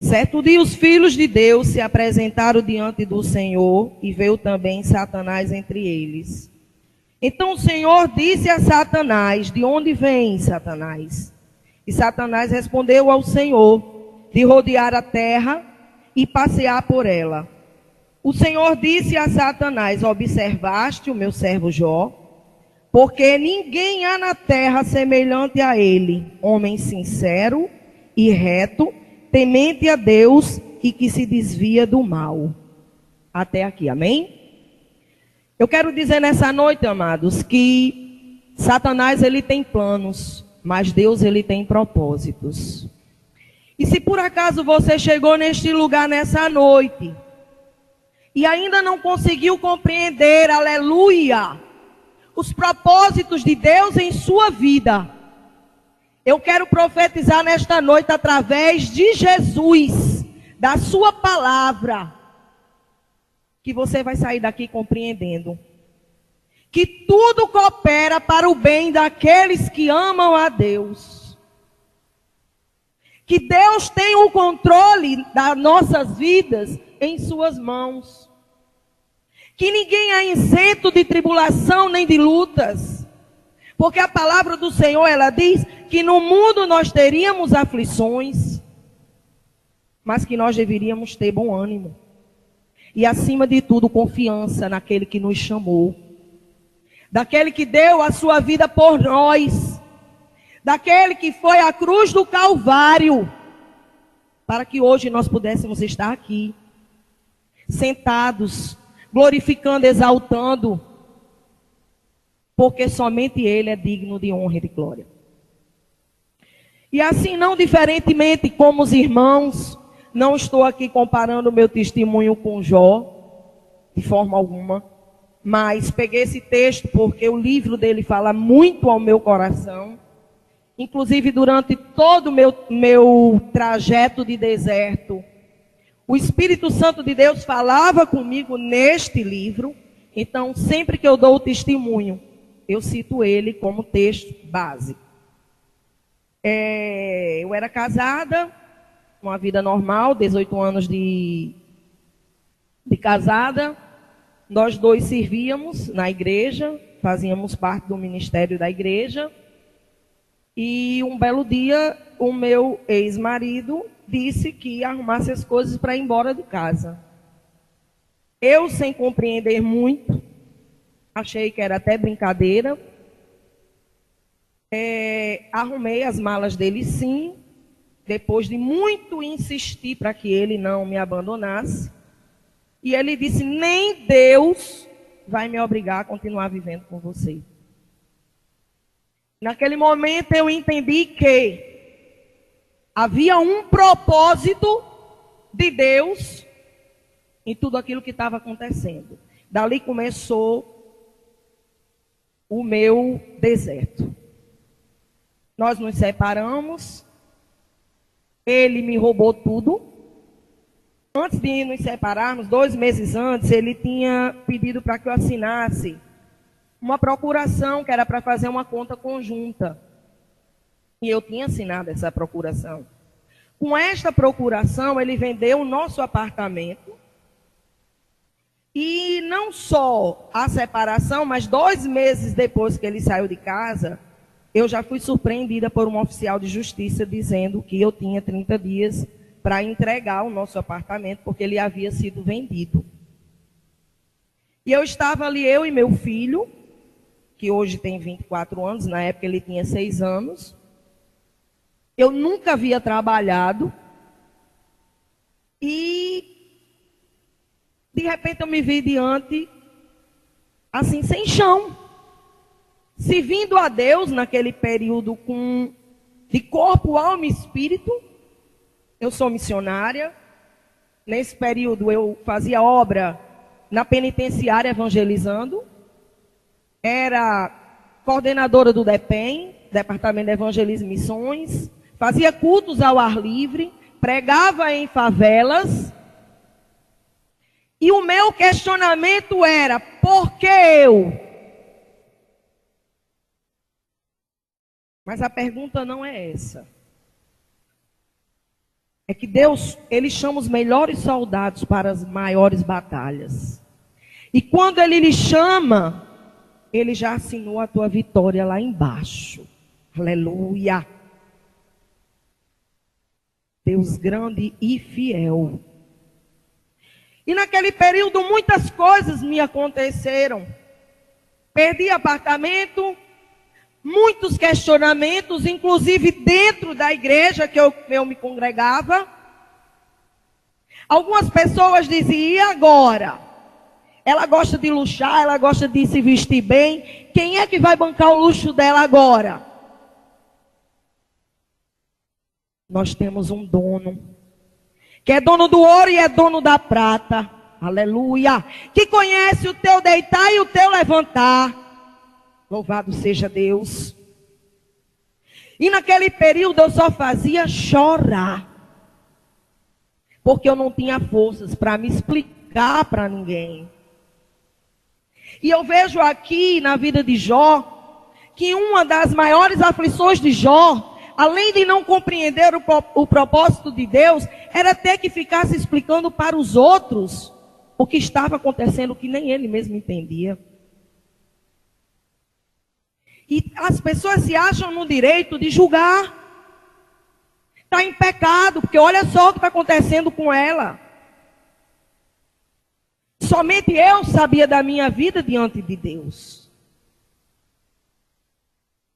Certo dia os filhos de Deus se apresentaram diante do Senhor e veio também Satanás entre eles. Então o Senhor disse a Satanás: de onde vem, Satanás? E Satanás respondeu ao Senhor: de rodear a terra e passear por ela. O Senhor disse a Satanás: observaste o meu servo Jó? Porque ninguém há na terra semelhante a ele, homem sincero e reto, temente a Deus e que se desvia do mal. Até aqui, amém? Eu quero dizer nessa noite, amados, que Satanás ele tem planos, mas Deus ele tem propósitos. E se por acaso você chegou neste lugar nessa noite e ainda não conseguiu compreender, aleluia, os propósitos de Deus em sua vida, eu quero profetizar nesta noite através de Jesus, da sua palavra, que você vai sair daqui compreendendo que tudo coopera para o bem daqueles que amam a Deus. Que Deus tem o controle das nossas vidas em suas mãos. Que ninguém é isento de tribulação nem de lutas. Porque a palavra do Senhor, ela diz que no mundo nós teríamos aflições, mas que nós deveríamos ter bom ânimo. E acima de tudo, confiança naquele que nos chamou. Daquele que deu a sua vida por nós. Daquele que foi à cruz do Calvário. Para que hoje nós pudéssemos estar aqui. Sentados, glorificando, exaltando. Porque somente Ele é digno de honra e de glória. E assim, não diferentemente como os irmãos, não estou aqui comparando o meu testemunho com Jó, de forma alguma, mas peguei esse texto porque o livro dele fala muito ao meu coração. Inclusive, durante todo o meu trajeto de deserto, o Espírito Santo de Deus falava comigo neste livro. Então, sempre que eu dou o testemunho, eu cito ele como texto básico. Eu era casada, uma vida normal, 18 anos de casada. Nós dois servíamos na igreja, fazíamos parte do ministério da igreja. E um belo dia, o meu ex-marido disse que ia arrumasse as coisas para ir embora de casa. Eu, sem compreender muito, achei que era até brincadeira. Arrumei as malas dele sim, depois de muito insistir para que ele não me abandonasse. E ele disse: nem Deus vai me obrigar a continuar vivendo com você. Naquele momento eu entendi que havia um propósito de Deus em tudo aquilo que estava acontecendo. Dali começou o meu deserto. Nós nos separamos. Ele me roubou tudo. Antes de nos separarmos, 2 meses antes, ele tinha pedido para que eu assinasse uma procuração que era para fazer uma conta conjunta. E eu tinha assinado essa procuração. Com esta procuração, ele vendeu o nosso apartamento. E não só a separação, mas 2 meses depois que ele saiu de casa, eu já fui surpreendida por um oficial de justiça dizendo que eu tinha 30 dias para entregar o nosso apartamento, porque ele havia sido vendido. E eu estava ali, eu e meu filho, que hoje tem 24 anos, na época ele tinha 6 anos. Eu nunca havia trabalhado. E, de repente, eu me vi diante, assim, sem chão. Servindo a Deus naquele período de corpo, alma e espírito. Eu sou missionária. Nesse período eu fazia obra na penitenciária evangelizando. Era coordenadora do DEPEM, Departamento de Evangelismo e Missões. Fazia cultos ao ar livre. Pregava em favelas. E o meu questionamento era: por que eu? Mas a pergunta não é essa. É que Deus, Ele chama os melhores soldados para as maiores batalhas. E quando Ele lhe chama, Ele já assinou a tua vitória lá embaixo. Aleluia. Deus grande e fiel. E naquele período muitas coisas me aconteceram. Perdi apartamento, muitos questionamentos, inclusive dentro da igreja que eu me congregava. Algumas pessoas diziam, e agora? Ela gosta de luxar, ela gosta de se vestir bem. Quem é que vai bancar o luxo dela agora? Nós temos um dono, que é dono do ouro e é dono da prata. Aleluia. Que conhece o teu deitar e o teu levantar. Louvado seja Deus. E naquele período eu só fazia chorar. Porque eu não tinha forças para me explicar para ninguém. E eu vejo aqui na vida de Jó, que uma das maiores aflições de Jó, além de não compreender o propósito de Deus, era ter que ficar se explicando para os outros o que estava acontecendo, que nem ele mesmo entendia. E as pessoas se acham no direito de julgar. Está em pecado, porque olha só o que está acontecendo com ela. Somente eu sabia da minha vida diante de Deus.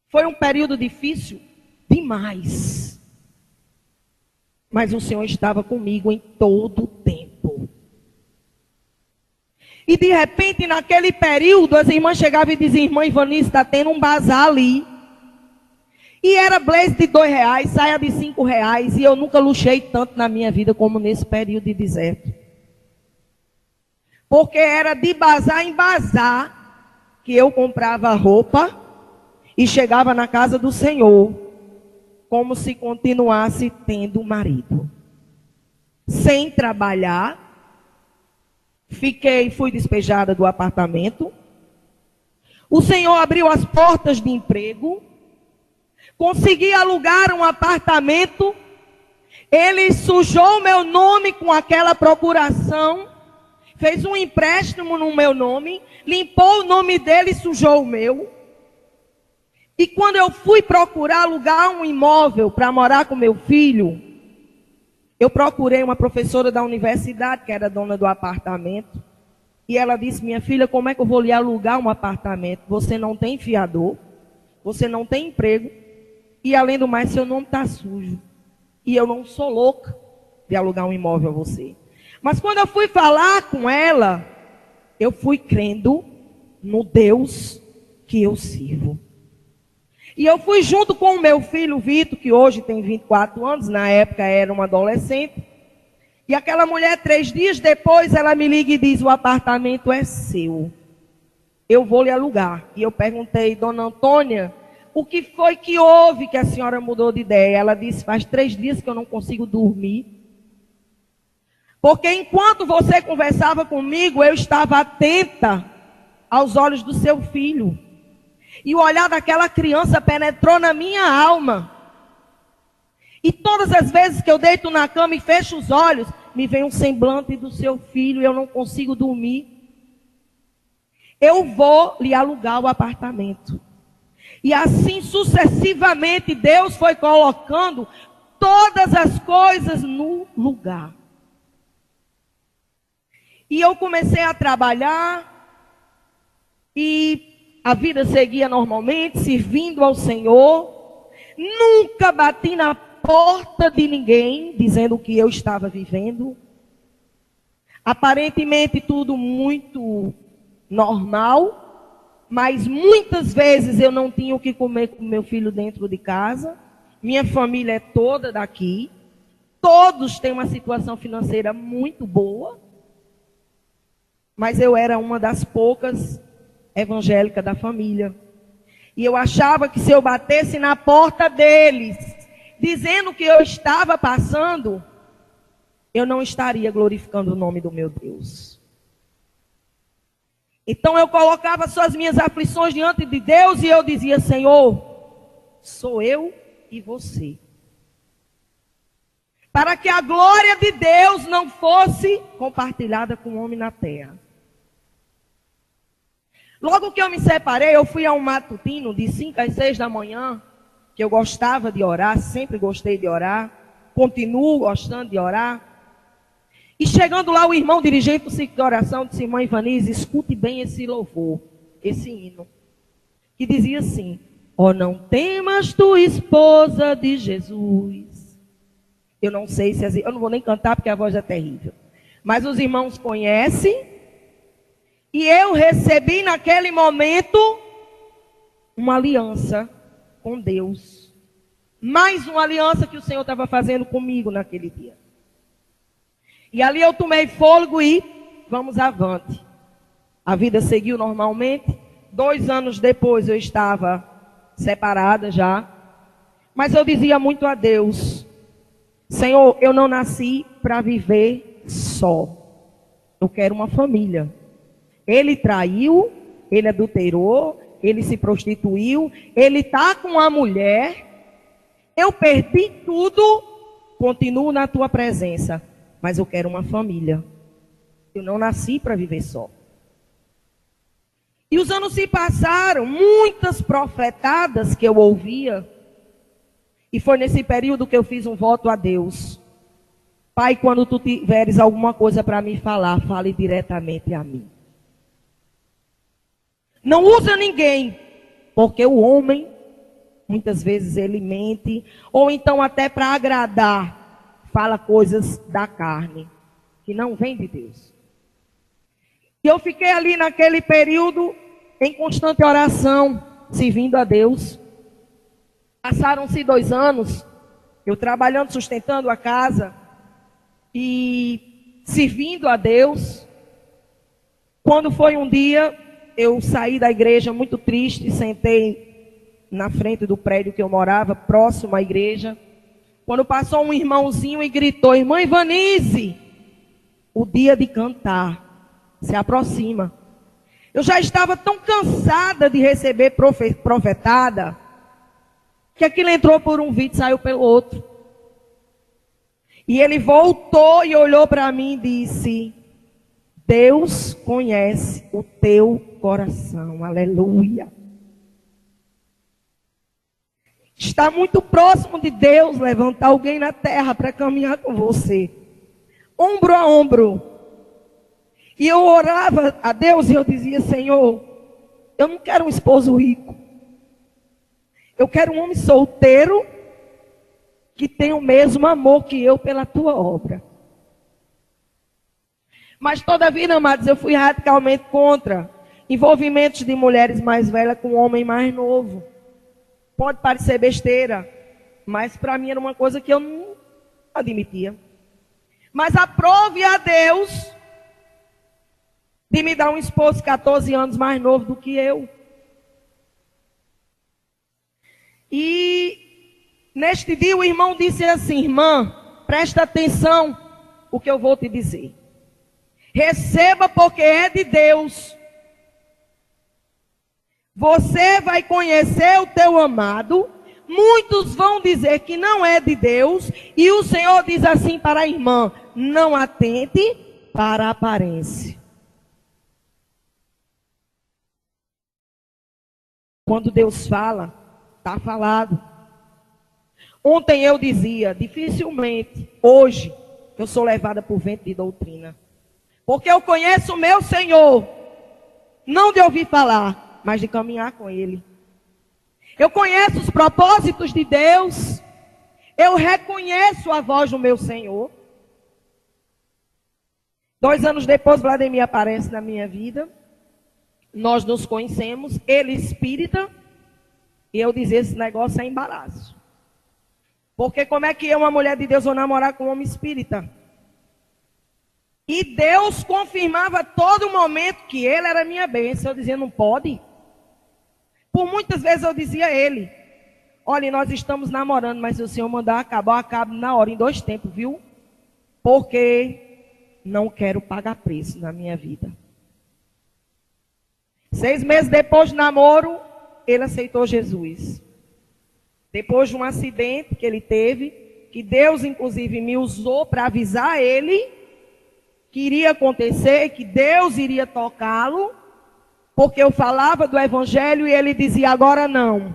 Foi um período difícil demais. Mas o Senhor estava comigo em todo o tempo. E de repente, naquele período, as irmãs chegavam e diziam, irmã Ivanice, está tendo um bazar ali. E era blaze de R$2, saia de R$5. E eu nunca luxei tanto na minha vida como nesse período de deserto. Porque era de bazar em bazar que eu comprava roupa e chegava na casa do Senhor, como se continuasse tendo marido. Sem trabalhar. Fui despejada do apartamento. O Senhor abriu as portas de emprego. Consegui alugar um apartamento. Ele sujou meu nome com aquela procuração. Fez um empréstimo no meu nome. Limpou o nome dele e sujou o meu. E quando eu fui procurar alugar um imóvel para morar com meu filho, eu procurei uma professora da universidade, que era dona do apartamento. E ela disse, minha filha, como é que eu vou lhe alugar um apartamento? Você não tem fiador, você não tem emprego. E além do mais, seu nome está sujo. E eu não sou louca de alugar um imóvel a você. Mas quando eu fui falar com ela, eu fui crendo no Deus que eu sirvo. E eu fui junto com o meu filho Vitor, que hoje tem 24 anos, na época era um adolescente. E aquela mulher, 3 dias depois, ela me liga e diz, o apartamento é seu. Eu vou lhe alugar. E eu perguntei, dona Antônia, o que foi que houve que a senhora mudou de ideia? Ela disse, faz 3 dias que eu não consigo dormir. Porque enquanto você conversava comigo, eu estava atenta aos olhos do seu filho. E o olhar daquela criança penetrou na minha alma. E todas as vezes que eu deito na cama e fecho os olhos, me vem um semblante do seu filho e eu não consigo dormir. Eu vou lhe alugar o apartamento. E assim sucessivamente Deus foi colocando todas as coisas no lugar. E eu comecei a trabalhar e a vida seguia normalmente, servindo ao Senhor. Nunca bati na porta de ninguém, dizendo o que eu estava vivendo. Aparentemente tudo muito normal, mas muitas vezes eu não tinha o que comer com meu filho dentro de casa. Minha família é toda daqui. Todos têm uma situação financeira muito boa. Mas eu era uma das poucas evangélica da família. E eu achava que se eu batesse na porta deles, dizendo que eu estava passando, eu não estaria glorificando o nome do meu Deus. Então eu colocava só as minhas aflições diante de Deus e eu dizia, Senhor, sou eu e você. para que a glória de Deus não fosse compartilhada com o homem na terra. Logo que eu me separei, eu fui a um matutino de 5 às 6 da manhã, que eu gostava de orar, sempre gostei de orar, continuo gostando de orar. E chegando lá, o irmão dirigente do ciclo de oração disse: irmã Ivanise, escute bem esse louvor, esse hino, que dizia assim: ó, não temas tu, esposa de Jesus. Eu não sei se eu não vou nem cantar porque a voz é terrível, mas os irmãos conhecem. E eu recebi naquele momento uma aliança com Deus. Mais uma aliança que o Senhor estava fazendo comigo naquele dia. E ali eu tomei fôlego e vamos avante. A vida seguiu normalmente. 2 anos depois eu estava separada já. Mas eu dizia muito a Deus: Senhor, eu não nasci para viver só. Eu quero uma família. Ele traiu, ele adulterou, ele se prostituiu, ele está com a mulher. Eu perdi tudo, continuo na tua presença, mas eu quero uma família. Eu não nasci para viver só. E os anos se passaram, muitas profetadas que eu ouvia, e foi nesse período que eu fiz um voto a Deus: Pai, quando tu tiveres alguma coisa para me falar, fale diretamente a mim. Não usa ninguém, porque o homem, muitas vezes ele mente, ou então até para agradar, fala coisas da carne, que não vem de Deus. E eu fiquei ali naquele período, em constante oração, servindo a Deus. Passaram-se 2 anos, eu trabalhando, sustentando a casa, e servindo a Deus. Quando foi um dia, eu saí da igreja muito triste, sentei na frente do prédio que eu morava, próximo à igreja. Quando passou um irmãozinho e gritou: irmã Ivanise, o dia de cantar se aproxima. Eu já estava tão cansada de receber profetada, que aquilo entrou por um vídeo e saiu pelo outro. E ele voltou e olhou para mim e disse: Deus conhece o teu coração. Aleluia. Está muito próximo de Deus levantar alguém na terra para caminhar com você, ombro a ombro. E eu orava a Deus e eu dizia: Senhor, eu não quero um esposo rico. Eu quero um homem solteiro que tenha o mesmo amor que eu pela tua obra. Mas todavia, amados, eu fui radicalmente contra envolvimentos de mulheres mais velhas com um homem mais novo. Pode parecer besteira, mas para mim era uma coisa que eu não admitia. Mas aprove a Deus de me dar um esposo 14 anos mais novo do que eu. E neste dia o irmão disse assim: irmã, presta atenção o que eu vou te dizer. Receba porque é de Deus. Você vai conhecer o teu amado. Muitos vão dizer que não é de Deus. E o Senhor diz assim para a irmã: não atente para a aparência. Quando Deus fala, está falado. Ontem eu dizia: dificilmente, hoje, eu sou levada por vento de doutrina. Porque eu conheço o meu Senhor, não de ouvir falar, mas de caminhar com Ele. Eu conheço os propósitos de Deus. Eu reconheço a voz do meu Senhor. 2 anos depois, Vladimir aparece na minha vida. Nós nos conhecemos, ele espírita. E eu dizia: esse negócio é embaraço. Porque como é que eu, uma mulher de Deus, vou namorar com um homem espírita? E Deus confirmava a todo momento que ele era minha bênção. Eu dizia: não pode. Por muitas vezes eu dizia a ele: olha, nós estamos namorando, mas se o Senhor mandar acabar, eu acabo na hora, em 2 tempos, viu? Porque não quero pagar preço na minha vida. 6 meses depois do namoro, ele aceitou Jesus. Depois de um acidente que ele teve, que Deus inclusive me usou para avisar ele que iria acontecer, que Deus iria tocá-lo, porque eu falava do evangelho e ele dizia, agora não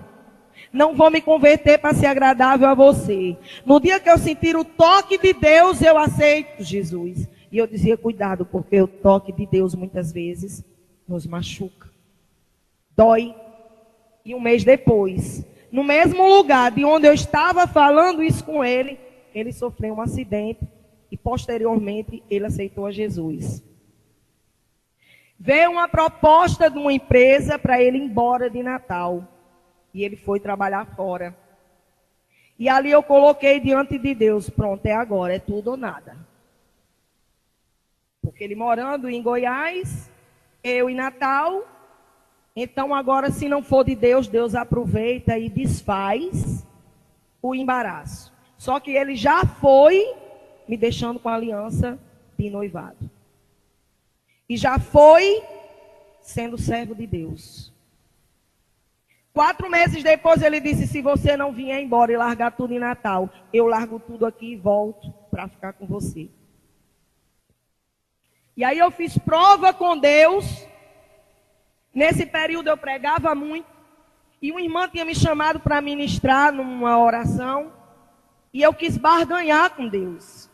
vou me converter para ser agradável a você. No dia que eu sentir o toque de Deus, eu aceito Jesus. E eu dizia, cuidado, porque o toque de Deus muitas vezes nos machuca, dói. E um mês depois, no mesmo lugar de onde eu estava falando isso com ele, ele sofreu um acidente e posteriormente ele aceitou a Jesus. Veio uma proposta de uma empresa para ele ir embora de Natal. E ele foi trabalhar fora. E ali eu coloquei diante de Deus, pronto, é agora, é tudo ou nada. Porque ele morando em Goiás, eu em Natal, então agora se não for de Deus, Deus aproveita e desfaz o embaraço. Só que ele já foi me deixando com a aliança de noivado. E já foi sendo servo de Deus. 4 meses depois ele disse, se você não vier embora e largar tudo em Natal, eu largo tudo aqui e volto para ficar com você. E aí eu fiz prova com Deus. Nesse período eu pregava muito. E uma irmã tinha me chamado para ministrar numa oração. E eu quis barganhar com Deus.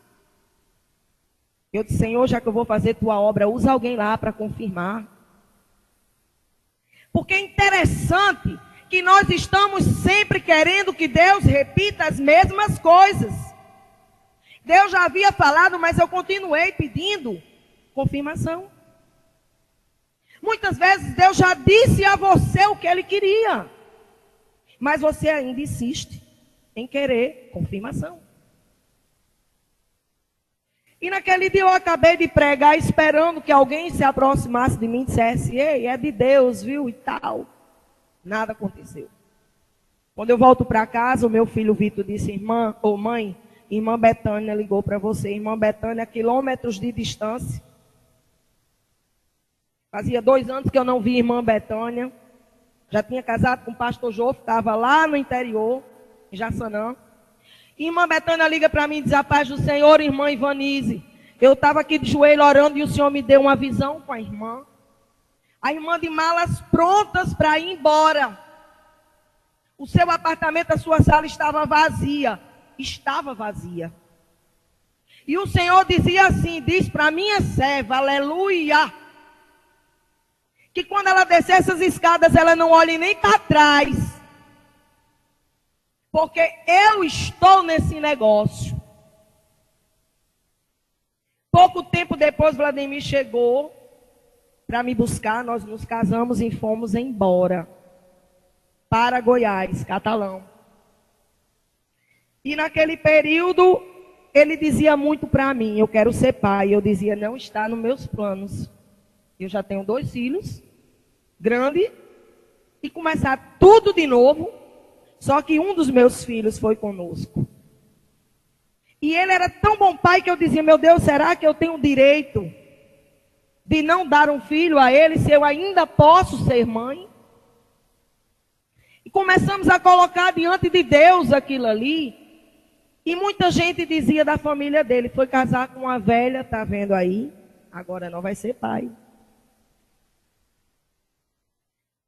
Eu disse, Senhor, já que eu vou fazer tua obra, usa alguém lá para confirmar. Porque é interessante que nós estamos sempre querendo que Deus repita as mesmas coisas. Deus já havia falado, mas eu continuei pedindo confirmação. Muitas vezes Deus já disse a você o que Ele queria, mas você ainda insiste em querer confirmação. E naquele dia eu acabei de pregar esperando que alguém se aproximasse de mim e dissesse, ei, é de Deus, viu, e tal. Nada aconteceu. Quando eu volto para casa, o meu filho Vitor disse, irmã, ou mãe, irmã Betânia ligou para você. Irmã Betânia, quilômetros de distância. Fazia 2 anos que eu não vi irmã Betânia. Já tinha casado com o pastor Jô, estava lá no interior, em Jaçanã. Irmã Betânia liga para mim e diz, a paz do Senhor, irmã Ivanise. Eu estava aqui de joelho orando e o Senhor me deu uma visão com a irmã. A irmã de malas prontas para ir embora. O seu apartamento, a sua sala estava vazia. Estava vazia. E o Senhor dizia assim, diz para minha serva, aleluia, que quando ela descer essas escadas, ela não olhe nem para trás. Porque eu estou nesse negócio. Pouco tempo depois, Vladimir chegou para me buscar. Nós nos casamos e fomos embora para Goiás, Catalão. E naquele período, ele dizia muito para mim, eu quero ser pai. Eu dizia, não está nos meus planos. Eu já tenho 2 filhos, grandes, e começar tudo de novo. Só que um dos meus filhos foi conosco. E ele era tão bom pai que eu dizia, meu Deus, será que eu tenho o direito de não dar um filho a ele se eu ainda posso ser mãe? E começamos a colocar diante de Deus aquilo ali. E muita gente dizia da família dele, foi casar com uma velha, tá vendo aí? Agora não vai ser pai.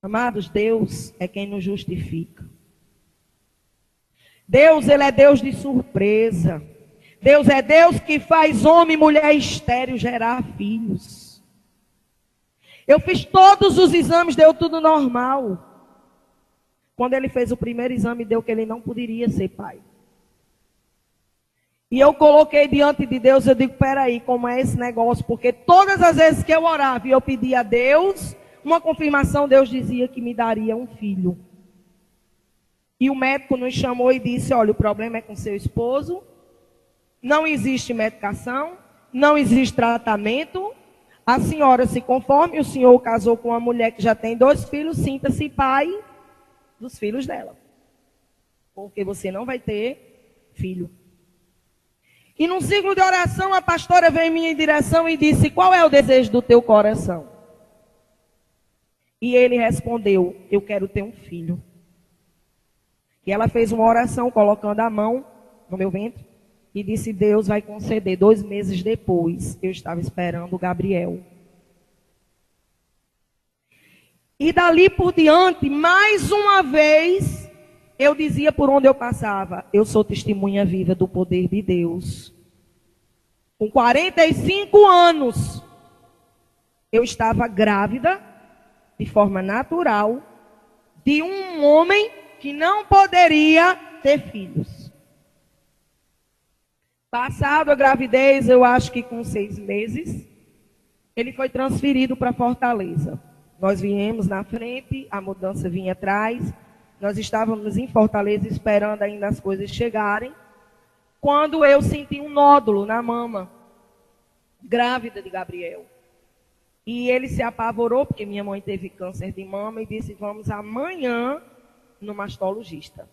Amados, Deus é quem nos justifica. Deus, Ele é Deus de surpresa. Deus é Deus que faz homem e mulher estéril gerar filhos. Eu fiz todos os exames, deu tudo normal. Quando ele fez o primeiro exame, deu que ele não poderia ser pai. E eu coloquei diante de Deus, eu digo, peraí, como é esse negócio? Porque todas as vezes que eu orava e eu pedia a Deus uma confirmação, Deus dizia que me daria um filho. E o médico nos chamou e disse, olha, o problema é com seu esposo, não existe medicação, não existe tratamento, a senhora se conforme, o senhor casou com uma mulher que já tem 2 filhos, sinta-se pai dos filhos dela. Porque você não vai ter filho. E num ciclo de oração, a pastora veio em minha direção e disse, qual é o desejo do teu coração? E ele respondeu, eu quero ter um filho. E ela fez uma oração colocando a mão no meu ventre. E disse, Deus vai conceder. 2 meses depois, eu estava esperando o Gabriel. E dali por diante, mais uma vez, eu dizia por onde eu passava, eu sou testemunha viva do poder de Deus. Com 45 anos, eu estava grávida, de forma natural, de um homem que não poderia ter filhos. Passado a gravidez, eu acho que com 6 meses, ele foi transferido para Fortaleza. Nós viemos na frente, a mudança vinha atrás. Nós estávamos em Fortaleza esperando ainda as coisas chegarem. Quando eu senti um nódulo na mama, grávida de Gabriel. E ele se apavorou, porque minha mãe teve câncer de mama, e disse, vamos amanhã no mastologista.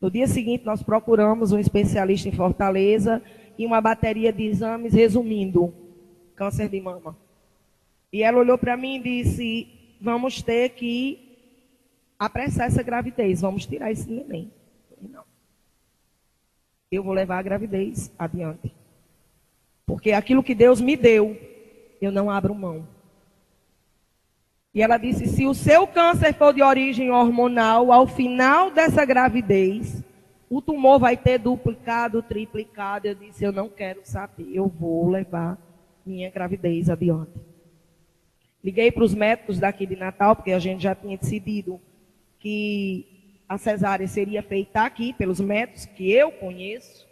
No dia seguinte, nós procuramos um especialista em Fortaleza e uma bateria de exames, resumindo, câncer de mama. E ela olhou para mim e disse, vamos ter que apressar essa gravidez, vamos tirar esse neném. Eu falei, não. Eu vou levar a gravidez adiante. Porque aquilo que Deus me deu, eu não abro mão. E ela disse, se o seu câncer for de origem hormonal, ao final dessa gravidez, o tumor vai ter duplicado, triplicado. Eu disse, eu não quero saber, eu vou levar minha gravidez adiante. Liguei para os médicos daqui de Natal, porque a gente já tinha decidido que a cesárea seria feita aqui, pelos médicos que eu conheço.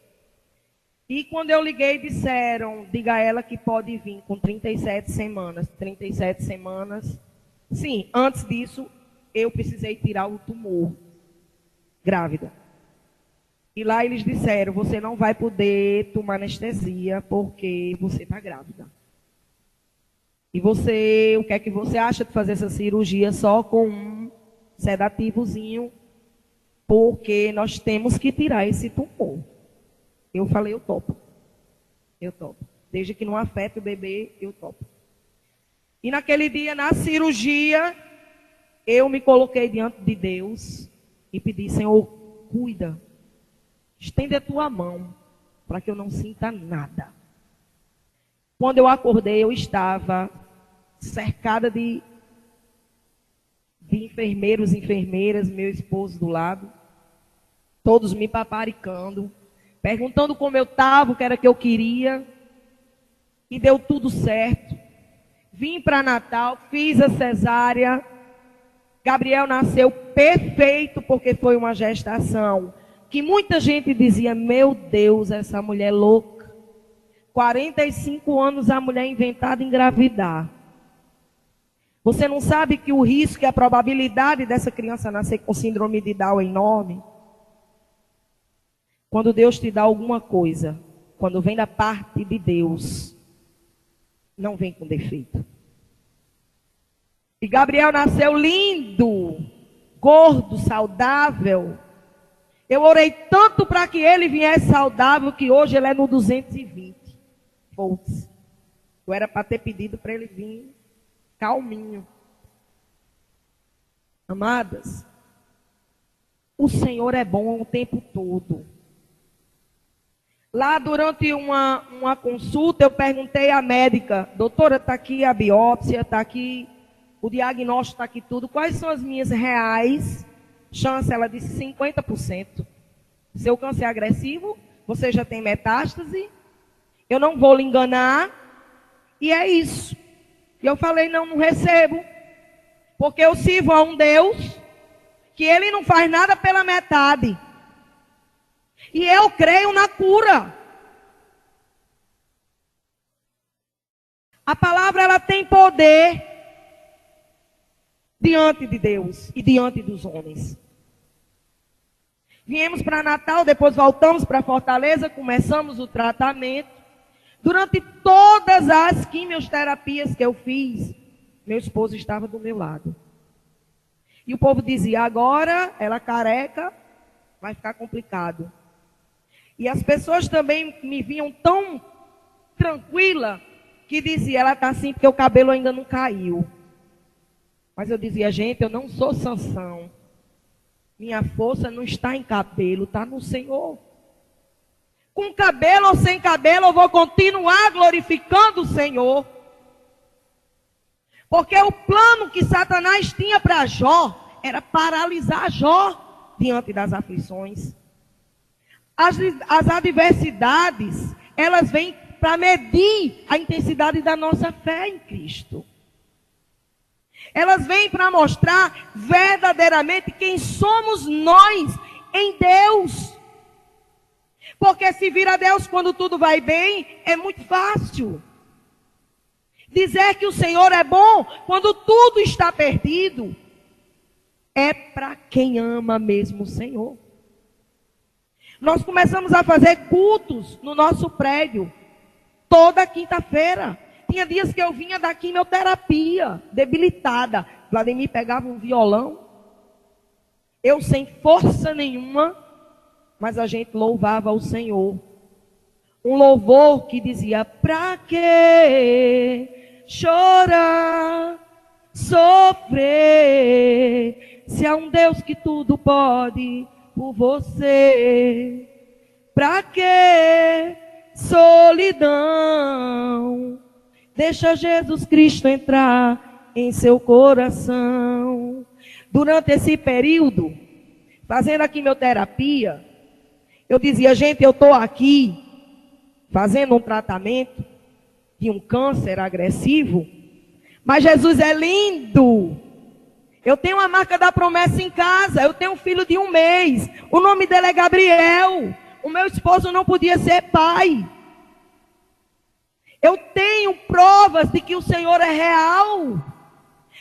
E quando eu liguei, disseram, diga a ela que pode vir com 37 semanas. 37 semanas. Sim, antes disso, eu precisei tirar o tumor. Grávida. E lá eles disseram, você não vai poder tomar anestesia porque você está grávida. E você, o que é que você acha de fazer essa cirurgia só com um sedativozinho? Porque nós temos que tirar esse tumor. Eu falei, eu topo. Eu topo. Desde que não afete o bebê, eu topo. E naquele dia, na cirurgia, eu me coloquei diante de Deus e pedi, Senhor, cuida. Estende a tua mão para que eu não sinta nada. Quando eu acordei, eu estava cercada de enfermeiros, enfermeiras, meu esposo do lado, todos me paparicando, perguntando como eu estava, o que era que eu queria, e deu tudo certo. Vim para Natal, fiz a cesárea, Gabriel nasceu perfeito, porque foi uma gestação que muita gente dizia, meu Deus, essa mulher louca. 45 anos a mulher inventada engravidar. Você não sabe que o risco e a probabilidade dessa criança nascer com síndrome de Down é enorme? Quando Deus te dá alguma coisa, quando vem da parte de Deus, não vem com defeito. E Gabriel nasceu lindo, gordo, saudável. Eu orei tanto para que ele viesse saudável, que hoje ele é no 220 volts. Eu era para ter pedido para ele vir calminho. Amadas, o Senhor é bom o tempo todo. Lá durante uma consulta, eu perguntei à médica, doutora, está aqui a biópsia, está aqui o diagnóstico, está aqui tudo. Quais são as minhas reais chances? Ela disse 50%. Seu câncer é agressivo, você já tem metástase, eu não vou lhe enganar, e é isso. E eu falei, não recebo, porque eu sirvo a um Deus que ele não faz nada pela metade. E eu creio na cura. A palavra, ela tem poder diante de Deus e diante dos homens. Viemos para Natal, depois voltamos para Fortaleza, começamos o tratamento. Durante todas as quimioterapias que eu fiz, meu esposo estava do meu lado. E o povo dizia, agora ela careca, vai ficar complicado. E as pessoas também me viam tão tranquila, que dizia, ela está assim porque o cabelo ainda não caiu. Mas eu dizia, gente, eu não sou Sansão. Minha força não está em cabelo, está no Senhor. Com cabelo ou sem cabelo, eu vou continuar glorificando o Senhor. Porque o plano que Satanás tinha para Jó era paralisar Jó diante das aflições. As adversidades, elas vêm para medir a intensidade da nossa fé em Cristo. Elas vêm para mostrar verdadeiramente quem somos nós em Deus. Porque se vir a Deus quando tudo vai bem, é muito fácil. Dizer que o Senhor é bom quando tudo está perdido, é para quem ama mesmo o Senhor. Nós começamos a fazer cultos no nosso prédio, toda quinta-feira. Tinha dias que eu vinha da quimioterapia, debilitada. Vladimir pegava um violão, eu sem força nenhuma, mas a gente louvava o Senhor. Um louvor que dizia: pra que chorar, sofrer, se há um Deus que tudo pode por você? Pra que solidão? Deixa Jesus Cristo entrar em seu coração. Durante esse período, fazendo a quimioterapia, eu dizia: gente, eu estou aqui fazendo um tratamento de um câncer agressivo, mas Jesus é lindo. Eu tenho a marca da promessa em casa, eu tenho um filho de 1 mês, o nome dele é Gabriel, o meu esposo não podia ser pai. Eu tenho provas de que o Senhor é real,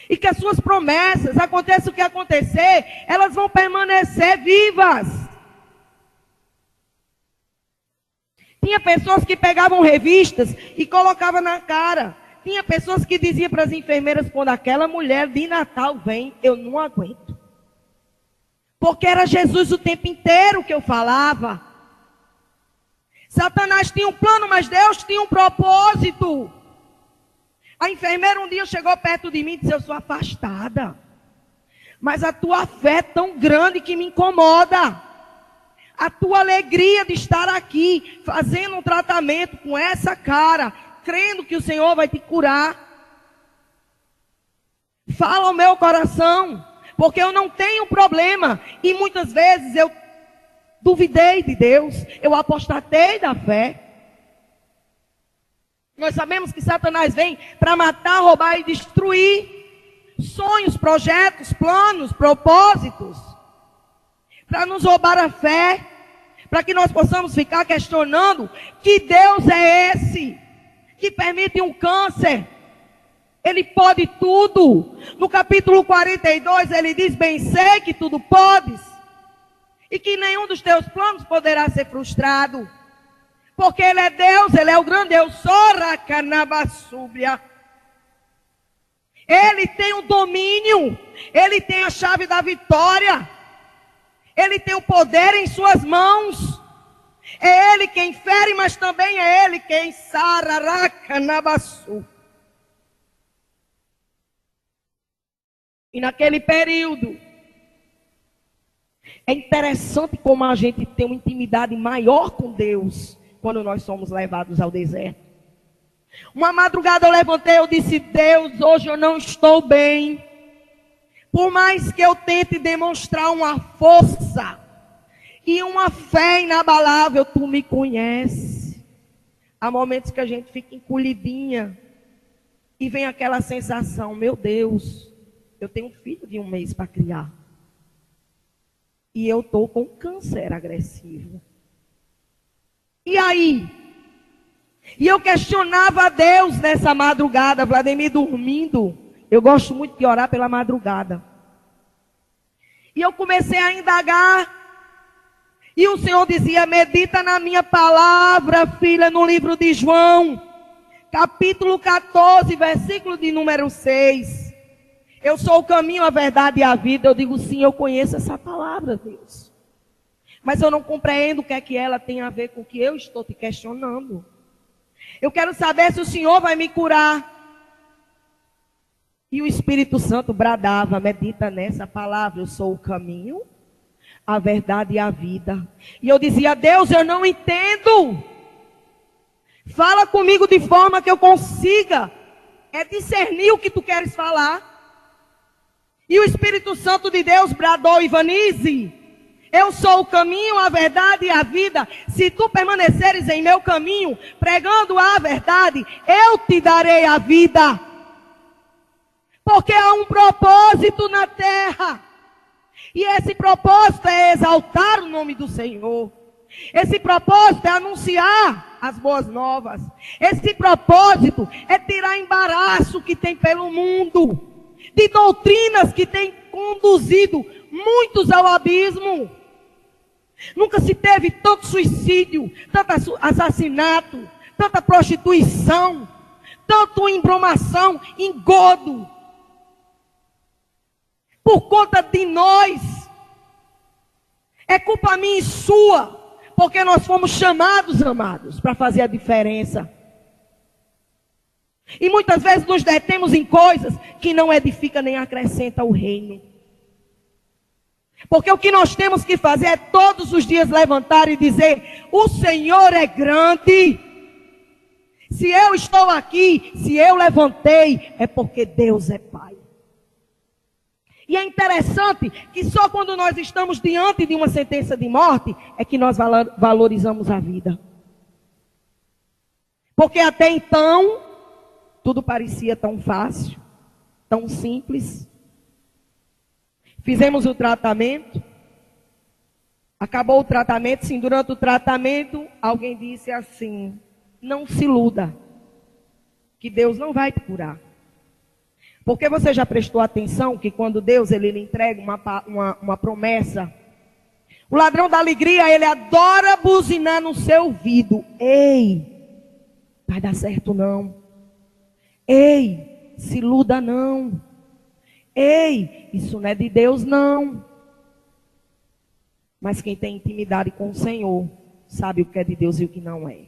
e que as suas promessas, aconteça o que acontecer, elas vão permanecer vivas. Tinha pessoas que pegavam revistas e colocavam na cara. Tinha pessoas que diziam para as enfermeiras: quando aquela mulher de Natal vem, eu não aguento. Porque era Jesus o tempo inteiro que eu falava. Satanás tinha um plano, mas Deus tinha um propósito. A enfermeira um dia chegou perto de mim e disse: eu sou afastada, mas a tua fé é tão grande que me incomoda. A tua alegria de estar aqui, fazendo um tratamento com essa cara, crendo que o Senhor vai te curar. Fala ao meu coração, porque eu não tenho problema. E muitas vezes eu duvidei de Deus, eu apostatei da fé. Nós sabemos que Satanás vem para matar, roubar e destruir sonhos, projetos, planos, propósitos, para nos roubar a fé, para que nós possamos ficar questionando que Deus é esse que permite um câncer. Ele pode tudo. No capítulo 42 ele diz: bem sei que tudo podes, e que nenhum dos teus planos poderá ser frustrado, porque Ele é Deus, Ele é o grande Deus. Ele tem o domínio, Ele tem a chave da vitória, Ele tem o poder em suas mãos. É Ele quem fere, mas também é Ele quem sararacanabaçu. E naquele período, é interessante como a gente tem uma intimidade maior com Deus quando nós somos levados ao deserto. Uma madrugada eu levantei, eu disse: Deus, hoje eu não estou bem. Por mais que eu tente demonstrar uma força e uma fé inabalável, tu me conheces. Há momentos que a gente fica encolhidinha e vem aquela sensação: meu Deus, eu tenho um filho de 1 mês para criar. E eu estou com câncer agressivo. E aí? E eu questionava a Deus nessa madrugada, Vladimir dormindo. Eu gosto muito de orar pela madrugada. E eu comecei a indagar. E o Senhor dizia: medita na minha palavra, filha, no livro de João, capítulo 14, versículo de número 6. Eu sou o caminho, a verdade e a vida. Eu digo: sim, eu conheço essa palavra, Deus. Mas eu não compreendo o que é que ela tem a ver com o que eu estou te questionando. Eu quero saber se o Senhor vai me curar. E o Espírito Santo bradava: medita nessa palavra, eu sou o caminho, a verdade e a vida. E eu dizia: Deus, eu não entendo. Fala comigo de forma que eu consiga discernir o que tu queres falar. E o Espírito Santo de Deus bradou: Ivanise, eu sou o caminho, a verdade e a vida. Se tu permaneceres em meu caminho, pregando a verdade, eu te darei a vida. Porque há um propósito na terra. E esse propósito é exaltar o nome do Senhor. Esse propósito é anunciar as boas novas. Esse propósito é tirar embaraço que tem pelo mundo, de doutrinas que têm conduzido muitos ao abismo. Nunca se teve tanto suicídio, tanto assassinato, tanta prostituição, tanto embromação, engodo. Por conta de nós. É culpa minha e sua, porque nós fomos chamados, amados, para fazer a diferença. E muitas vezes nos detemos em coisas que não edificam nem acrescentam o reino. Porque o que nós temos que fazer é todos os dias levantar e dizer: o Senhor é grande. Se eu estou aqui, se eu levantei, é porque Deus é Pai. E é interessante que só quando nós estamos diante de uma sentença de morte é que nós valorizamos a vida. Porque até então, tudo parecia tão fácil, tão simples. Fizemos o tratamento, acabou o tratamento, sim, durante o tratamento, alguém disse assim: não se iluda, que Deus não vai te curar. Porque você já prestou atenção que quando Deus ele lhe entrega uma promessa, o ladrão da alegria, ele adora buzinar no seu ouvido: ei, vai dar certo não. Ei, se iluda não. Ei, isso não é de Deus não. Mas quem tem intimidade com o Senhor, sabe o que é de Deus e o que não é.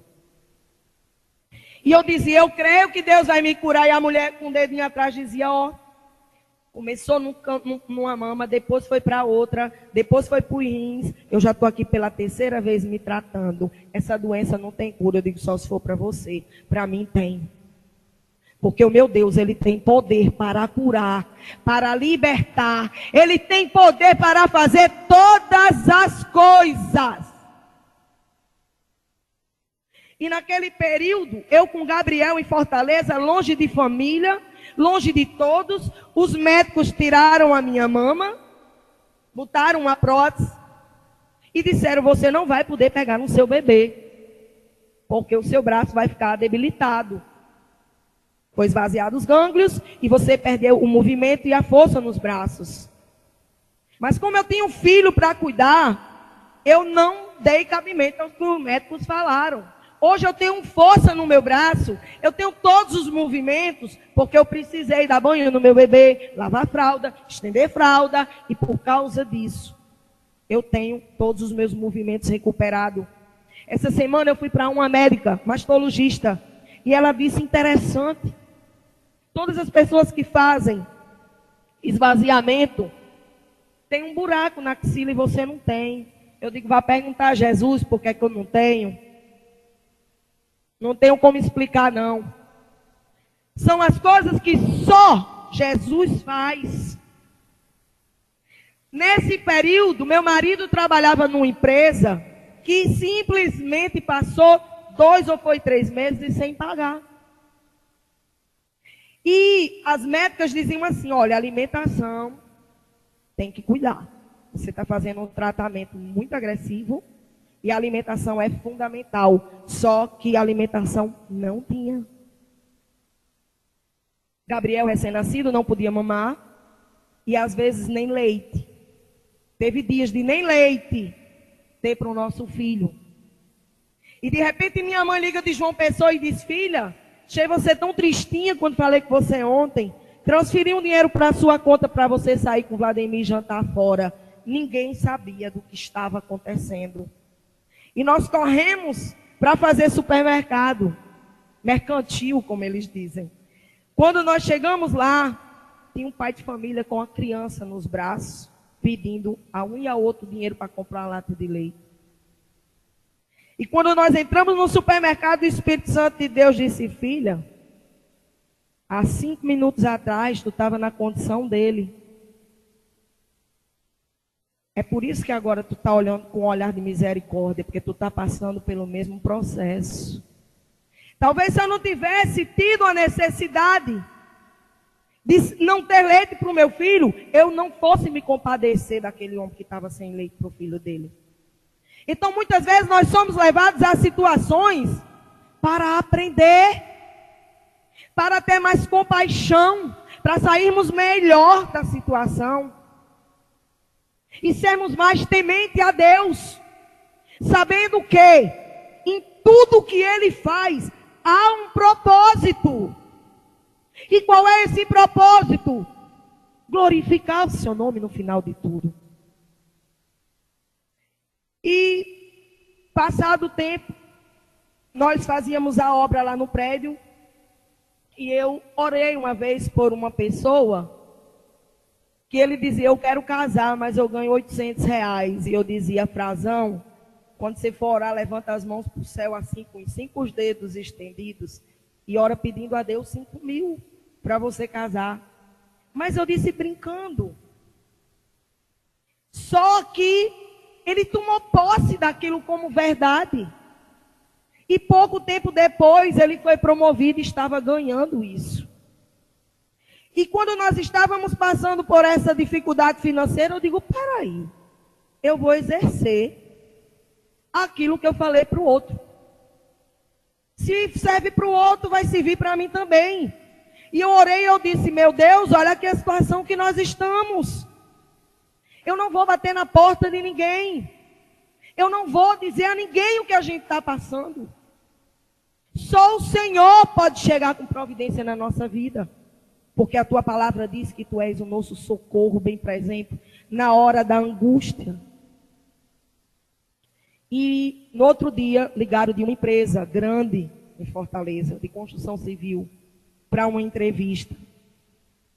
E eu dizia: eu creio que Deus vai me curar. E a mulher com o dedinho atrás dizia: ó, começou numa mama, depois foi para outra, depois foi para os rins. Eu já estou aqui pela terceira vez me tratando. Essa doença não tem cura. Eu digo: só se for para você. Para mim tem. Porque o meu Deus, Ele tem poder para curar, para libertar. Ele tem poder para fazer todas as coisas. E naquele período, eu com Gabriel em Fortaleza, longe de família, longe de todos, os médicos tiraram a minha mama, botaram uma prótese e disseram: você não vai poder pegar no seu bebê, porque o seu braço vai ficar debilitado. Foi esvaziado os gânglios e você perdeu o movimento e a força nos braços. Mas como eu tinha um filho para cuidar, eu não dei cabimento ao que os médicos falaram. Hoje eu tenho força no meu braço, eu tenho todos os movimentos, porque eu precisei dar banho no meu bebê, lavar fralda, estender fralda, e por causa disso, eu tenho todos os meus movimentos recuperados. Essa semana eu fui para uma médica, mastologista, e ela disse: interessante, todas as pessoas que fazem esvaziamento, tem um buraco na axila e você não tem. Eu digo: vá perguntar a Jesus por que é que eu não tenho. Não tenho como explicar, não. São as coisas que só Jesus faz. Nesse período, meu marido trabalhava numa empresa que simplesmente passou 2 ou 3 meses sem pagar. E as médicas diziam assim: olha, alimentação tem que cuidar. Você está fazendo um tratamento muito agressivo. E a alimentação é fundamental. Só que a alimentação não tinha. Gabriel, recém-nascido, não podia mamar. E às vezes nem leite. Teve dias de nem leite ter para o nosso filho. E de repente minha mãe liga de João Pessoa e diz: filha, achei você tão tristinha quando falei com você ontem. Transferi um dinheiro para a sua conta para você sair com o Vladimir e jantar fora. Ninguém sabia do que estava acontecendo. E nós corremos para fazer supermercado, mercantil, como eles dizem. Quando nós chegamos lá, tinha um pai de família com a criança nos braços. pedindo a um e a outro dinheiro para comprar uma lata de leite. E quando nós entramos no supermercado, o Espírito Santo de Deus disse: filha, há 5 minutos atrás tu estava na condição dele. É por isso que agora tu está olhando com um olhar de misericórdia, porque tu está passando pelo mesmo processo. Talvez se eu não tivesse tido a necessidade de não ter leite para o meu filho, eu não fosse me compadecer daquele homem que estava sem leite para o filho dele. Então, muitas vezes nós somos levados a situações para aprender, para ter mais compaixão, para sairmos melhor da situação e sermos mais tementes a Deus, sabendo que em tudo que Ele faz há um propósito. E qual é esse propósito? Glorificar o seu nome no final de tudo. E, passado o tempo, nós fazíamos a obra lá no prédio. E eu orei uma vez por uma pessoa que ele dizia: eu quero casar, mas eu ganho R$800. E eu dizia: Frazão, quando você for orar, levanta as mãos para o céu assim, com os 5 dedos estendidos, e ora pedindo a Deus 5.000 para você casar. Mas eu disse brincando. Só que ele tomou posse daquilo como verdade. E pouco tempo depois ele foi promovido e estava ganhando isso. E quando nós estávamos passando por essa dificuldade financeira, eu digo: peraí, eu vou exercer aquilo que eu falei para o outro. Se serve para o outro, vai servir para mim também. E eu orei e eu disse: meu Deus, olha aqui a situação que nós estamos. Eu não vou bater na porta de ninguém. Eu não vou dizer a ninguém o que a gente está passando. Só o Senhor pode chegar com providência na nossa vida. Porque a tua palavra diz que tu és o nosso socorro bem presente na hora da angústia. E no outro dia, ligaram de uma empresa grande em Fortaleza, de construção civil, para uma entrevista.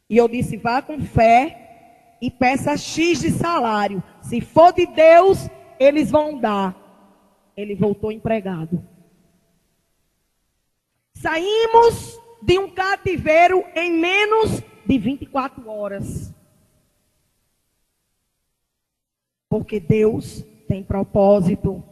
E eu disse: vá com fé e peça X de salário. Se for de Deus, eles vão dar. Ele voltou empregado. Saímos de um cativeiro em menos de 24 horas. Porque Deus tem propósito.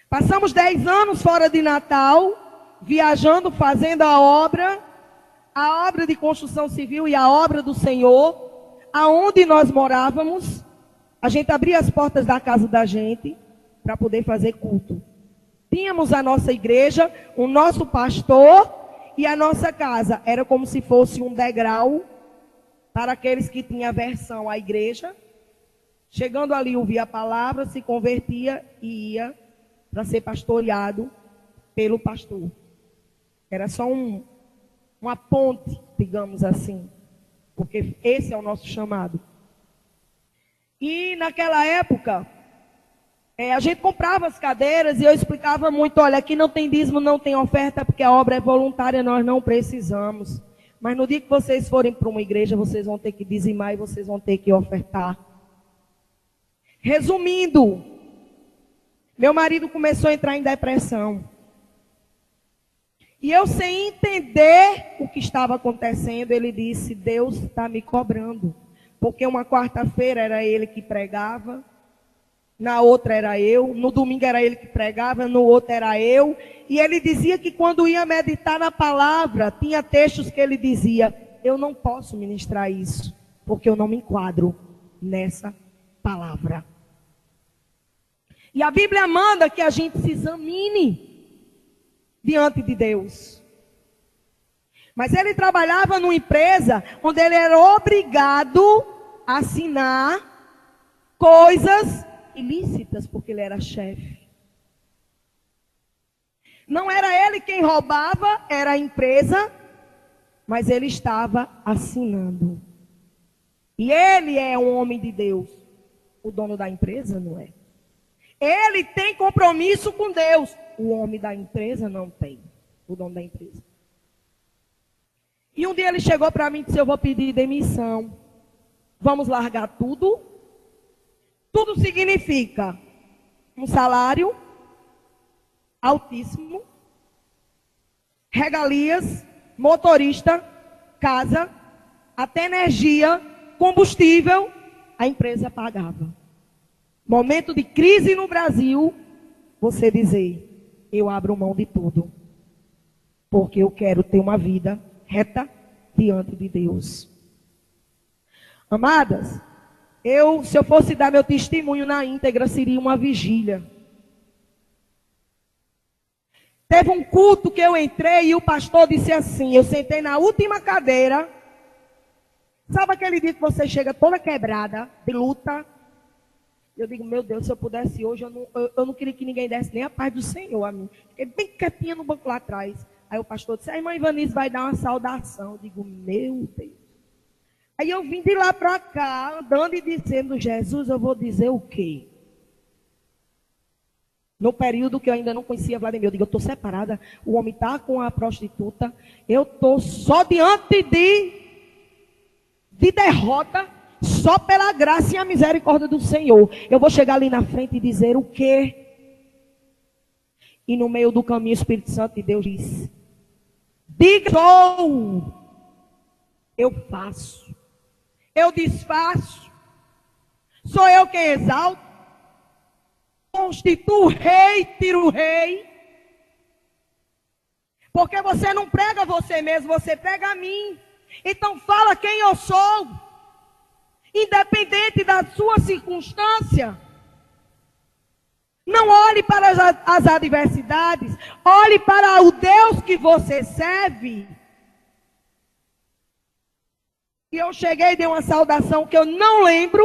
Passamos 10 anos fora de Natal, viajando, fazendo a obra de construção civil e a obra do Senhor, aonde nós morávamos. A gente abria as portas da casa da gente para poder fazer culto. Tínhamos a nossa igreja, o nosso pastor e a nossa casa. Era como se fosse um degrau para aqueles que tinham aversão à igreja. Chegando ali, ouvia a palavra, se convertia e ia para ser pastoreado pelo pastor. Era só uma ponte, digamos assim, porque esse é o nosso chamado. E naquela época, a gente comprava as cadeiras e eu explicava muito: olha, aqui não tem dízimo, não tem oferta, porque a obra é voluntária, nós não precisamos. Mas no dia que vocês forem para uma igreja, vocês vão ter que dizimar e vocês vão ter que ofertar. Resumindo, meu marido começou a entrar em depressão. E eu, sem entender o que estava acontecendo, ele disse: Deus está me cobrando. Porque uma quarta-feira era ele que pregava, na outra era eu, no domingo era ele que pregava, no outro era eu. E ele dizia que quando ia meditar na palavra, tinha textos que ele dizia: eu não posso ministrar isso, porque eu não me enquadro nessa palavra. E a Bíblia manda que a gente se examine diante de Deus. Mas ele trabalhava numa empresa onde ele era obrigado a assinar coisas ilícitas, porque ele era chefe. Não era ele quem roubava, era a empresa, mas ele estava assinando. E ele é um homem de Deus. O dono da empresa não é. Ele tem compromisso com Deus. O homem da empresa não tem. O dono da empresa. E um dia ele chegou para mim e disse: eu vou pedir demissão. Vamos largar tudo. Tudo significa um salário altíssimo, regalias, motorista, casa, até energia, combustível, a empresa pagava. Momento de crise no Brasil, você dizer, eu abro mão de tudo, porque eu quero ter uma vida reta diante de Deus. Amadas, se eu fosse dar meu testemunho na íntegra, seria uma vigília. Teve um culto que eu entrei e o pastor disse assim, eu sentei na última cadeira. Sabe aquele dia que você chega toda quebrada, de luta? Eu digo, meu Deus, se eu pudesse hoje, eu não queria que ninguém desse nem a paz do Senhor a mim. Fiquei bem quietinha no banco lá atrás. Aí o pastor disse, a irmã Ivanice vai dar uma saudação. Eu digo, meu Deus. Aí eu vim de lá para cá, andando e dizendo, Jesus, eu vou dizer o quê? No período que eu ainda não conhecia Vladimir, eu digo, eu estou separada, o homem está com a prostituta, eu estou só diante de derrota, só pela graça e a misericórdia do Senhor. Eu vou chegar ali na frente e dizer o quê? E no meio do caminho o Espírito Santo de Deus diz, diga, eu faço, eu desfaço, sou eu quem exalto, constituo o rei, tiro o rei. Porque você não prega você mesmo, você prega a mim. Então fala quem eu sou. Independente da sua circunstância. Não olhe para as adversidades. Olhe para o Deus que você serve. E eu cheguei e dei uma saudação que eu não lembro.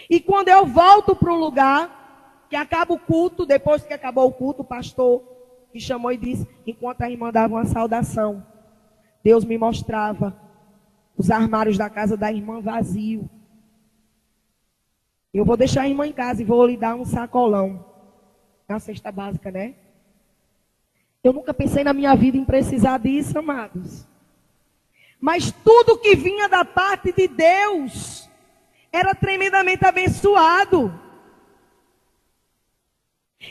E quando eu volto para um lugar, que acaba o culto, depois que acabou o culto, o pastor me chamou e disse, enquanto a irmã dava uma saudação, Deus me mostrava os armários da casa da irmã vazio. Eu vou deixar a irmã em casa e vou lhe dar um sacolão. Na cesta básica, né? Eu nunca pensei na minha vida em precisar disso, amados. Mas tudo que vinha da parte de Deus era tremendamente abençoado.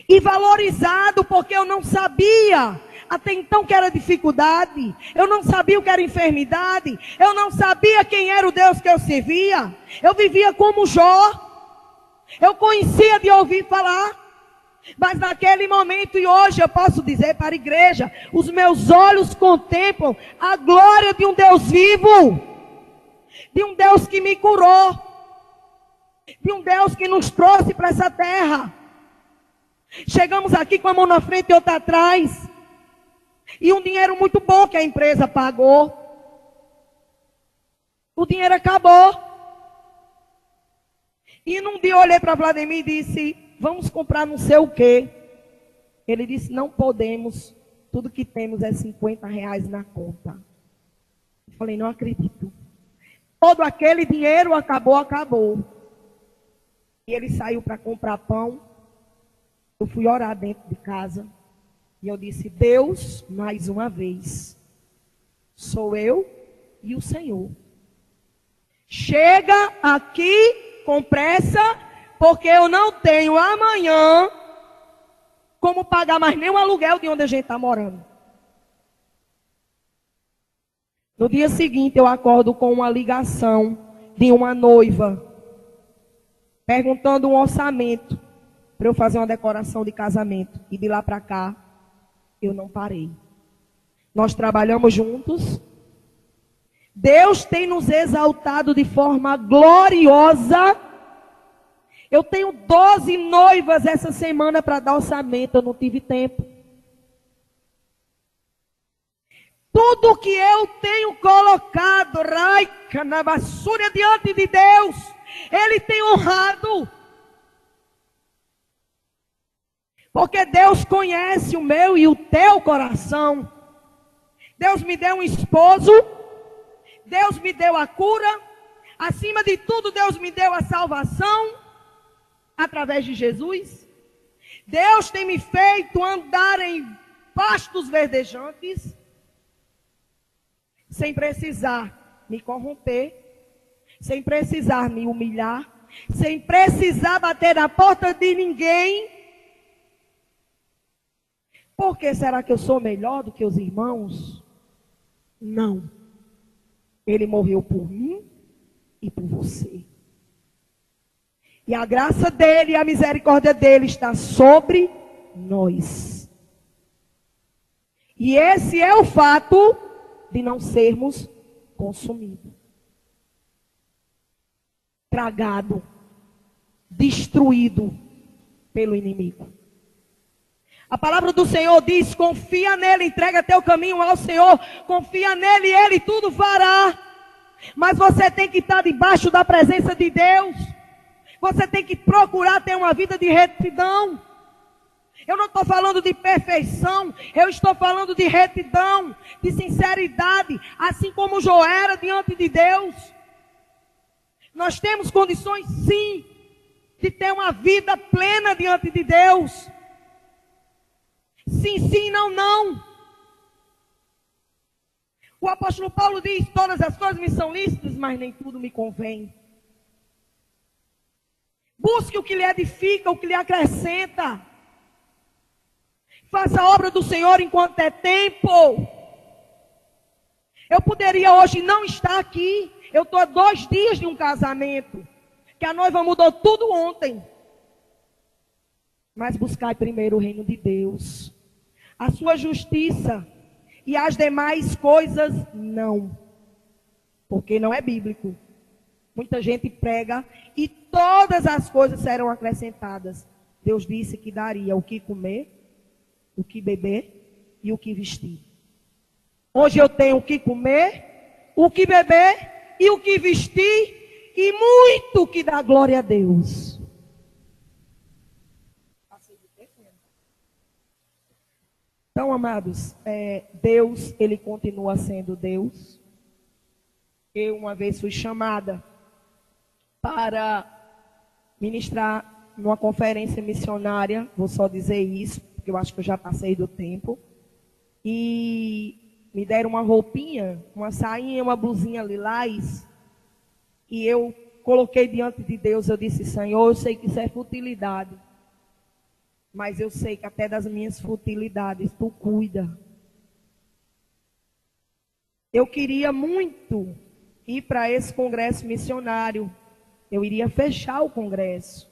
E valorizado, porque eu não sabia até então que era dificuldade. Eu não sabia o que era enfermidade. Eu não sabia quem era o Deus que eu servia. Eu vivia como Jó. Eu conhecia de ouvir falar. Mas naquele momento e hoje eu posso dizer para a igreja, os meus olhos contemplam a glória de um Deus vivo. De um Deus que me curou. De um Deus que nos trouxe para essa terra. Chegamos aqui com a mão na frente e outra atrás. E um dinheiro muito bom que a empresa pagou. O dinheiro acabou. E num dia eu olhei para Vladimir e disse, vamos comprar não sei o quê. Ele disse, não podemos. Tudo que temos é R$50 na conta. Eu falei, não acredito. Todo aquele dinheiro acabou. E ele saiu para comprar pão. Eu fui orar dentro de casa. E eu disse, Deus, mais uma vez, sou eu e o Senhor. Chega aqui com pressa, porque eu não tenho amanhã como pagar mais nem o aluguel de onde a gente está morando. No dia seguinte eu acordo com uma ligação de uma noiva, perguntando um orçamento para eu fazer uma decoração de casamento. E de lá para cá, eu não parei. Nós trabalhamos juntos. Deus tem nos exaltado de forma gloriosa. Eu tenho 12 noivas essa semana para dar orçamento. Eu não tive tempo. Tudo que eu tenho colocado, Raica, na vassoura diante de Deus, Ele tem honrado. Porque Deus conhece o meu e o teu coração. Deus me deu um esposo. Deus me deu a cura. Acima de tudo, Deus me deu a salvação. Através de Jesus. Deus tem me feito andar em pastos verdejantes. Sem precisar me corromper. sem precisar me humilhar, sem precisar bater na porta de ninguém. Por que será que eu sou melhor do que os irmãos? Não. Ele morreu por mim e por você. E a graça dele e a misericórdia dele está sobre nós. E esse é o fato de não sermos consumidos, tragado, destruído pelo inimigo. A palavra do Senhor diz: confia nele, entrega teu caminho ao Senhor, confia nele e ele tudo fará. Mas você tem que estar debaixo da presença de Deus. Você tem que procurar ter uma vida de retidão. Eu não estou falando de perfeição, eu estou falando de retidão, de sinceridade, assim como Jó era diante de Deus. Nós temos condições, sim, de ter uma vida plena diante de Deus. Sim, sim, não, não. O apóstolo Paulo diz: todas as coisas me são lícitas, mas nem tudo me convém. Busque o que lhe edifica, o que lhe acrescenta. Faça a obra do Senhor enquanto é tempo. Eu poderia hoje não estar aqui. Eu estou a 2 dias de um casamento, que a noiva mudou tudo ontem. Mas buscai primeiro o reino de Deus, a sua justiça, e as demais coisas não. Porque não é bíblico. Muita gente prega e todas as coisas serão acrescentadas. Deus disse que daria o que comer, o que beber e o que vestir. Hoje eu tenho o que comer, o que beber e o que vestir, e muito que dá glória a Deus. Então, amados, Deus, Ele continua sendo Deus. Eu uma vez fui chamada para ministrar numa conferência missionária, vou só dizer isso, porque eu acho que eu já passei do tempo. E me deram uma roupinha, uma sainha e uma blusinha lilás. E eu coloquei diante de Deus, eu disse: Senhor, eu sei que isso é futilidade. Mas eu sei que até das minhas futilidades tu cuida. Eu queria muito ir para esse congresso missionário. Eu iria fechar o congresso.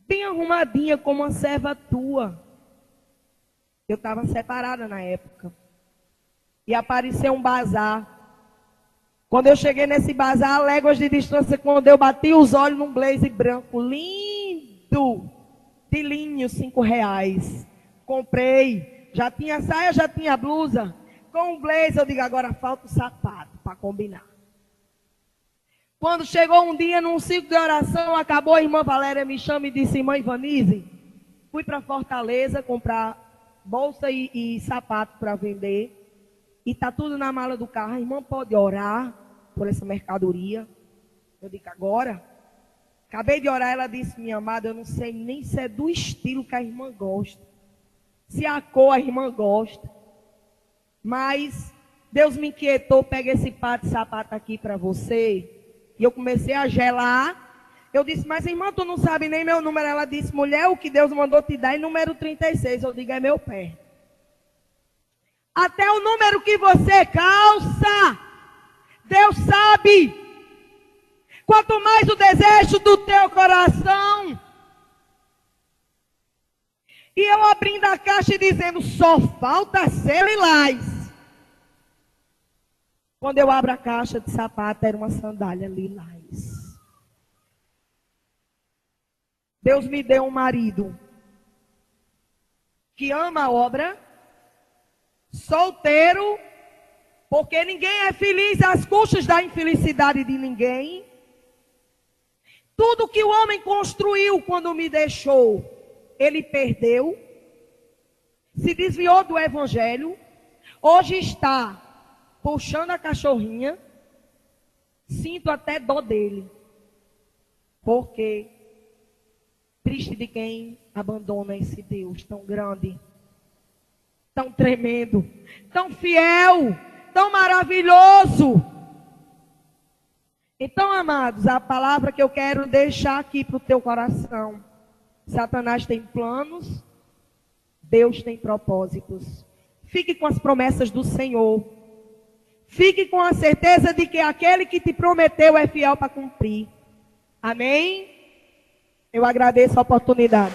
Bem arrumadinha como uma serva tua. Eu estava separada na época. E apareceu um bazar. Quando eu cheguei nesse bazar, a léguas de distância, quando eu bati os olhos num blazer branco lindo, de linho, R$5. Comprei. Já tinha saia, já tinha blusa. Com o blazer, eu digo: agora falta o sapato para combinar. Quando chegou um dia, num ciclo de oração, acabou, a irmã Valéria me chama e disse: irmã Ivanise, fui para Fortaleza comprar bolsa e sapato para vender. E está tudo na mala do carro. A irmã pode orar por essa mercadoria? Eu digo: agora? Acabei de orar, ela disse: minha amada, eu não sei nem se é do estilo que a irmã gosta. Se a cor a irmã gosta. Mas Deus me inquietou, pega esse par de sapato aqui para você. E eu comecei a gelar. Eu disse: mas irmã, tu não sabe nem meu número. Ela disse: mulher, o que Deus mandou te dar é número 36. Eu digo: é meu pé. Até o número que você calça, Deus sabe. Quanto mais o desejo do teu coração. E eu abrindo a caixa e dizendo: só falta ser lilás. Quando eu abro a caixa de sapato, era uma sandália lilás. Deus me deu um marido que ama a obra, solteiro, porque ninguém é feliz às custas da infelicidade de ninguém. Tudo que o homem construiu quando me deixou, ele perdeu, se desviou do evangelho, hoje está puxando a cachorrinha, sinto até dó dele, porque triste de quem abandona esse Deus tão grande, tão tremendo, tão fiel, tão maravilhoso. Então, amados, a palavra que eu quero deixar aqui para o teu coração. Satanás tem planos, Deus tem propósitos. Fique com as promessas do Senhor. Fique com a certeza de que aquele que te prometeu é fiel para cumprir. Amém? Eu agradeço a oportunidade.